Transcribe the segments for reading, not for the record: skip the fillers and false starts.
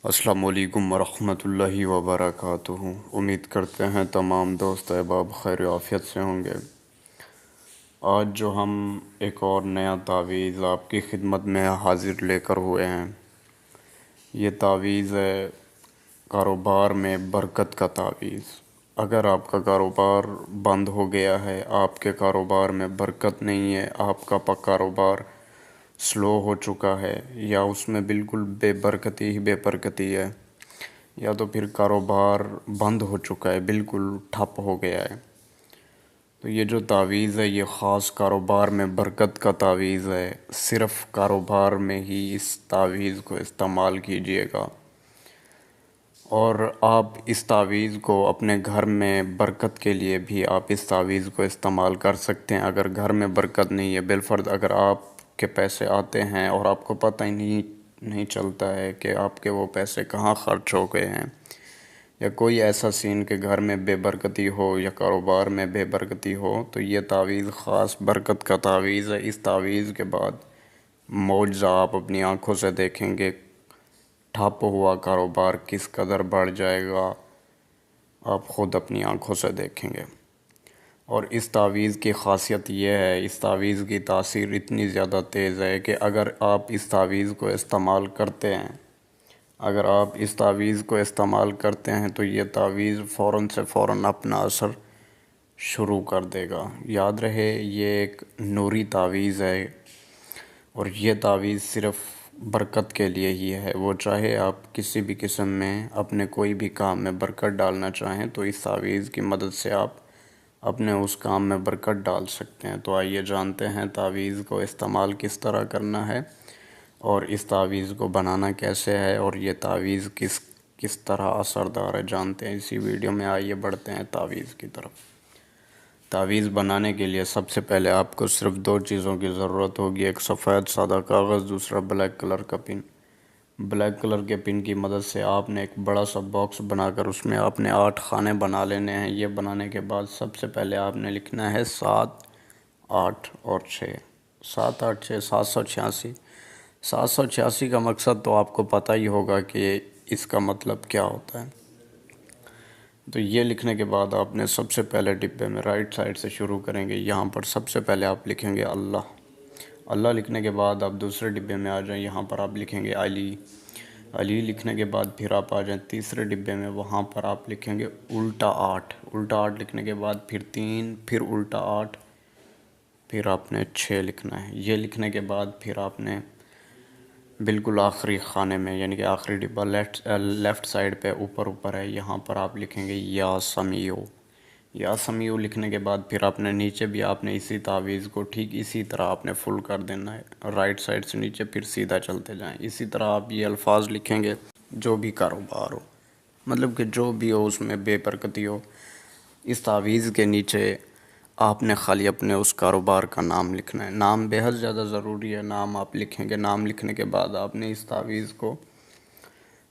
السلام علیکم ورحمۃ اللہ وبرکاتہ۔ امید کرتے ہیں تمام دوست احباب خیر و عافیت سے ہوں گے۔ آج جو ہم ایک اور نیا تعویذ آپ کی خدمت میں حاضر لے کر ہوئے ہیں، یہ تعویذ ہے کاروبار میں برکت کا تعویذ۔ اگر آپ کا کاروبار بند ہو گیا ہے، آپ کے کاروبار میں برکت نہیں ہے، آپ کا کاروبار سلو ہو چکا ہے، یا اس میں بالکل بے برکتی ہی بے برکتی ہے، یا تو پھر کاروبار بند ہو چکا ہے، بالکل ٹھپ ہو گیا ہے، تو یہ جو تعویذ ہے یہ خاص کاروبار میں برکت کا تعویذ ہے۔ صرف کاروبار میں ہی اس تعویذ کو استعمال کیجیے گا، اور آپ اس تعویذ کو اپنے گھر میں برکت کے لیے بھی آپ اس تعویذ کو استعمال کر سکتے ہیں۔ اگر گھر میں برکت نہیں ہے، بالفرض اگر آپ کے پیسے آتے ہیں اور آپ کو پتہ ہی نہیں چلتا ہے کہ آپ کے وہ پیسے کہاں خرچ ہو گئے ہیں، یا کوئی ایسا سین کہ گھر میں بے برکتی ہو یا کاروبار میں بے برکتی ہو، تو یہ تعویذ خاص برکت کا تعویذ ہے۔ اس تعویذ کے بعد معجزہ آپ اپنی آنکھوں سے دیکھیں گے۔ ٹھپ ہوا کاروبار کس قدر بڑھ جائے گا، آپ خود اپنی آنکھوں سے دیکھیں گے۔ اور اس تعویذ کی خاصیت یہ ہے، اس تعویذ کی تاثیر اتنی زیادہ تیز ہے کہ اگر آپ اس تعویذ کو استعمال کرتے ہیں، اگر آپ اس تعویذ کو استعمال کرتے ہیں تو یہ تعویذ فوراً سے فوراً اپنا اثر شروع کر دے گا۔ یاد رہے، یہ ایک نوری تعویذ ہے، اور یہ تعویذ صرف برکت کے لیے ہی ہے۔ وہ چاہے آپ کسی بھی قسم میں اپنے کوئی بھی کام میں برکت ڈالنا چاہیں تو اس تعویذ کی مدد سے آپ اپنے اس کام میں برکت ڈال سکتے ہیں۔ تو آئیے جانتے ہیں تعویذ کو استعمال کس طرح کرنا ہے، اور اس تعویذ کو بنانا کیسے ہے، اور یہ تعویذ کس طرح اثردار ہے، جانتے ہیں اسی ویڈیو میں۔ آئیے بڑھتے ہیں تعویذ کی طرف۔ تعویذ بنانے کے لیے سب سے پہلے آپ کو صرف دو چیزوں کی ضرورت ہوگی، ایک سفید سادہ کاغذ، دوسرا بلیک کلر کا پن۔ بلیک کلر کے پن کی مدد سے آپ نے ایک بڑا سا باکس بنا کر اس میں آپ نے 8 خانے بنا لینے ہیں۔ یہ بنانے کے بعد سب سے پہلے آپ نے لکھنا ہے 7، 8 اور 6۔ 7، 8، 6، 786۔ 786 کا مقصد تو آپ کو پتہ ہی ہوگا کہ اس کا مطلب کیا ہوتا ہے۔ تو یہ لکھنے کے بعد آپ نے سب سے پہلے ڈبے میں رائٹ سائڈ سے شروع کریں گے، یہاں پر سب سے پہلے آپ لکھیں گے اللہ۔ اللہ لکھنے کے بعد آپ دوسرے ڈبے میں آ جائیں، یہاں پر آپ لکھیں گے علی۔ علی لکھنے کے بعد پھر آپ آ جائیں تیسرے ڈبے میں، وہاں پر آپ لکھیں گے الٹا 8۔ الٹا 8 لکھنے کے بعد پھر 3، پھر الٹا 8، پھر آپ نے 6 لکھنا ہے۔ یہ لکھنے کے بعد پھر آپ نے بالکل آخری خانے میں، یعنی کہ آخری ڈبہ لیفٹ سائڈ پہ اوپر ہے، یہاں پر آپ لکھیں گے یا سمیع۔ یا سمیع لکھنے کے بعد پھر آپ نے نیچے بھی آپ نے اسی تعویذ کو ٹھیک اسی طرح آپ نے فل کر دینا ہے، رائٹ سائڈ سے نیچے پھر سیدھا چلتے جائیں۔ اسی طرح آپ یہ الفاظ لکھیں گے، جو بھی کاروبار ہو، مطلب کہ جو بھی ہو اس میں بے برکتی ہو، اس تعویذ کے نیچے آپ نے خالی اپنے اس کاروبار کا نام لکھنا ہے۔ نام بے حد زیادہ ضروری ہے، نام آپ لکھیں گے۔ نام لکھنے کے بعد آپ نے اس تعویذ کو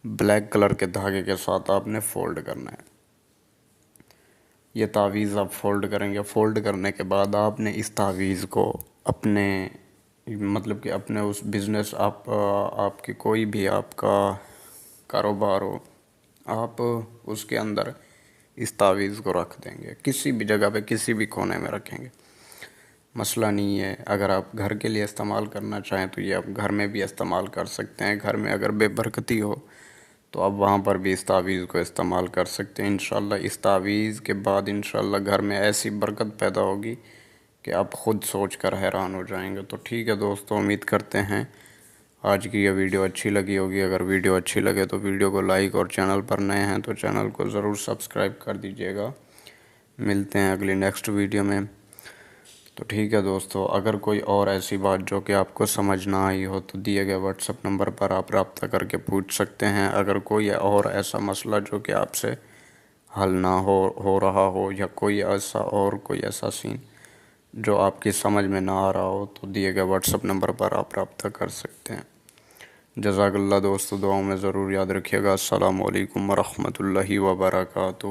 بلیک کلر کے دھاگے کے ساتھ آپ نے فولڈ کرنا ہے۔ یہ تعویذ آپ فولڈ کریں گے۔ فولڈ کرنے کے بعد آپ نے اس تعویذ کو اپنے مطلب کہ اپنے اس بزنس آپ کی کوئی بھی آپ کا کاروبار ہو، آپ اس کے اندر اس تعویذ کو رکھ دیں گے، کسی بھی جگہ پہ کسی بھی کونے میں رکھیں گے، مسئلہ نہیں ہے۔ اگر آپ گھر کے لیے استعمال کرنا چاہیں تو یہ آپ گھر میں بھی استعمال کر سکتے ہیں۔ گھر میں اگر بے برکتی ہو تو آپ وہاں پر بھی اس تعویذ کو استعمال کر سکتے ہیں۔ انشاءاللہ اس تعویذ کے بعد انشاءاللہ گھر میں ایسی برکت پیدا ہوگی کہ آپ خود سوچ کر حیران ہو جائیں گے۔ تو ٹھیک ہے دوستو، امید کرتے ہیں آج کی یہ ویڈیو اچھی لگی ہوگی۔ اگر ویڈیو اچھی لگے تو ویڈیو کو لائک، اور چینل پر نئے ہیں تو چینل کو ضرور سبسکرائب کر دیجیے گا۔ ملتے ہیں اگلی نیکسٹ ویڈیو میں۔ تو ٹھیک ہے دوستو، اگر کوئی اور ایسی بات جو کہ آپ کو سمجھ نہ آئی ہو تو دیے گئے واٹس ایپ نمبر پر آپ رابطہ کر کے پوچھ سکتے ہیں۔ اگر کوئی اور ایسا مسئلہ جو کہ آپ سے حل نہ ہو رہا ہو، یا کوئی ایسا سین جو آپ کی سمجھ میں نہ آ رہا ہو، تو دیے گئے واٹس ایپ نمبر پر آپ رابطہ کر سکتے ہیں۔ جزاک اللہ دوستو، دعاؤں میں ضرور یاد رکھیے گا۔ السلام علیکم ورحمۃ اللہ وبرکاتہ۔